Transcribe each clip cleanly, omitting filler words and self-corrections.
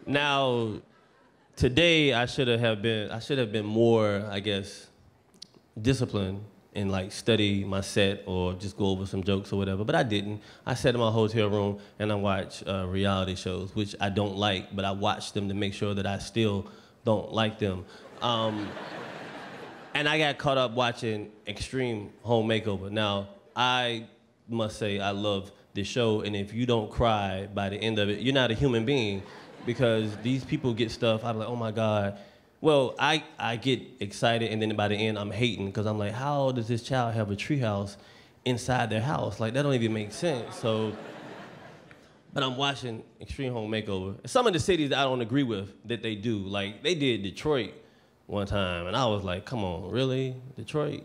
Now, today I should have been more, I guess, disciplined and like study my set or just go over some jokes or whatever, but I didn't. I sat in my hotel room and I watched reality shows, which I don't like, but I watch them to make sure that I still don't like them. And I got caught up watching Extreme Home Makeover. Now, I must say I love this show, and if you don't cry by the end of it, you're not a human being, because these people get stuff, I'm like, oh my God. Well, I get excited, and then by the end, I'm hating, because I'm like, how does this child have a treehouse inside their house? Like, that don't even make sense. So, but I'm watching Extreme Home Makeover. Some of the cities I don't agree with that they do, like, they did Detroit one time, and I was like, come on, really? Detroit?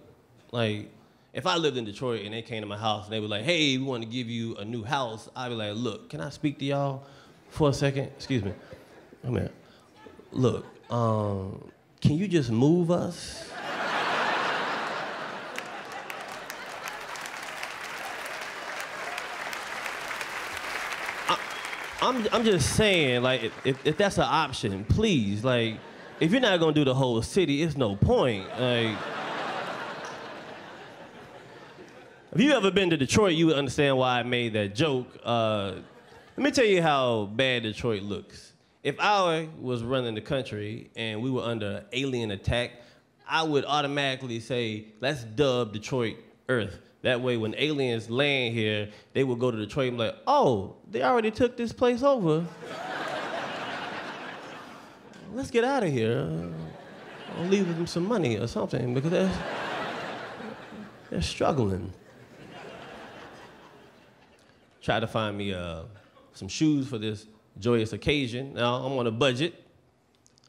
Like, if I lived in Detroit and they came to my house and they were like, hey, we want to give you a new house, I'd be like, look, can I speak to y'all for a second? Excuse me. Come here. Look, can you just move us? I'm just saying, like, if that's an option, please, like, if you're not gonna do the whole city, it's no point. Like, if you ever been to Detroit, you would understand why I made that joke. Let me tell you how bad Detroit looks. If I was running the country and we were under alien attack, I would automatically say, let's dub Detroit Earth. That way, when aliens land here, they would go to Detroit and be like, oh, they already took this place over. Let's get out of here. I'll leave them some money or something, because they're struggling. Try to find me some shoes for this joyous occasion. Now, I'm on a budget,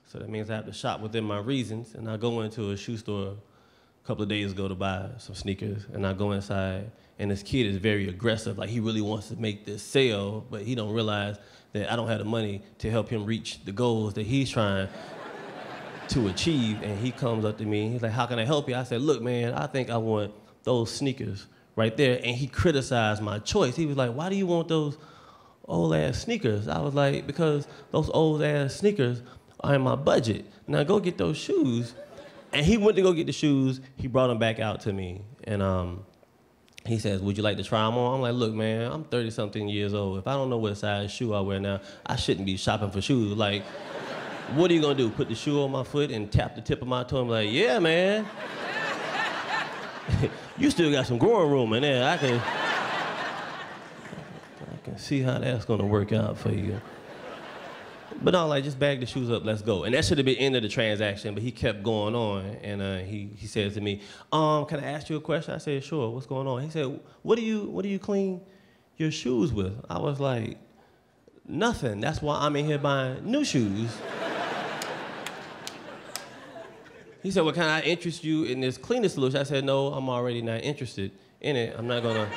so that means I have to shop within my reasons, and I go into a shoe store a couple of days ago to buy some sneakers, and I go inside, and this kid is very aggressive, like he really wants to make this sale, but he don't realize that I don't have the money to help him reach the goals that he's trying to achieve. And he comes up to me, he's like, how can I help you? I said, look, man, I think I want those sneakers right there. And he criticized my choice. He was like, why do you want those old ass sneakers? I was like, because those old ass sneakers are in my budget. Now go get those shoes. And he went to go get the shoes. He brought them back out to me. And he says, would you like to try them on? I'm like, look, man, I'm 30-something years old. If I don't know what size shoe I wear now, I shouldn't be shopping for shoes. Like, what are you gonna do? Put the shoe on my foot and tap the tip of my toe? I'm like, yeah, man. You still got some growing room in there. I can see how that's gonna work out for you. But no, like, just bag the shoes up, let's go. And that should have been the end of the transaction, but he kept going on, and he said to me, can I ask you a question? I said, sure, what's going on? He said, what do you clean your shoes with? I was like, nothing. That's why I'm in here buying new shoes. He said, well, can I interest you in this cleaning solution? I said, no, I'm already not interested in it. I'm not gonna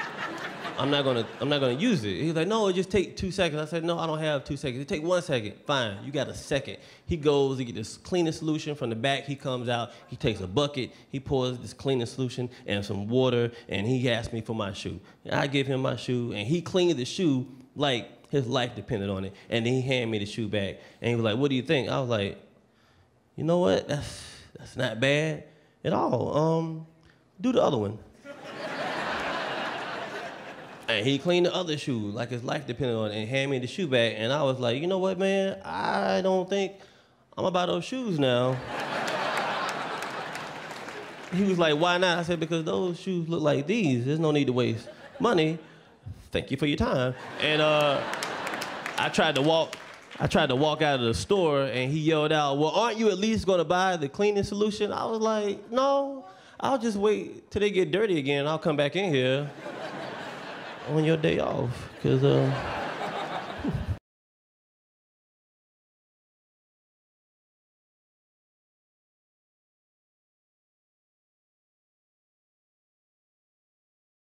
use it. He's like, no, it just take 2 seconds. I said, no, I don't have 2 seconds. It take 1 second. Fine, you got a second. He goes, he get this cleaning solution from the back. He comes out, he takes a bucket, he pours this cleaning solution and some water, and he asks me for my shoe. I give him my shoe, and he cleaned the shoe like his life depended on it. And then he handed me the shoe back, and he was like, what do you think? I was like, you know what? That's not bad at all. Do the other one. And he cleaned the other shoe like his life depended on it and handed me the shoe back. And I was like, you know what, man? I don't think I'm gonna buy those shoes now. He was like, why not? I said, because those shoes look like these. There's no need to waste money. Thank you for your time. And I tried to walk out of the store, and he yelled out, well, aren't you at least gonna buy the cleaning solution? I was like, no, I'll just wait till they get dirty again. I'll come back in here on your day off, because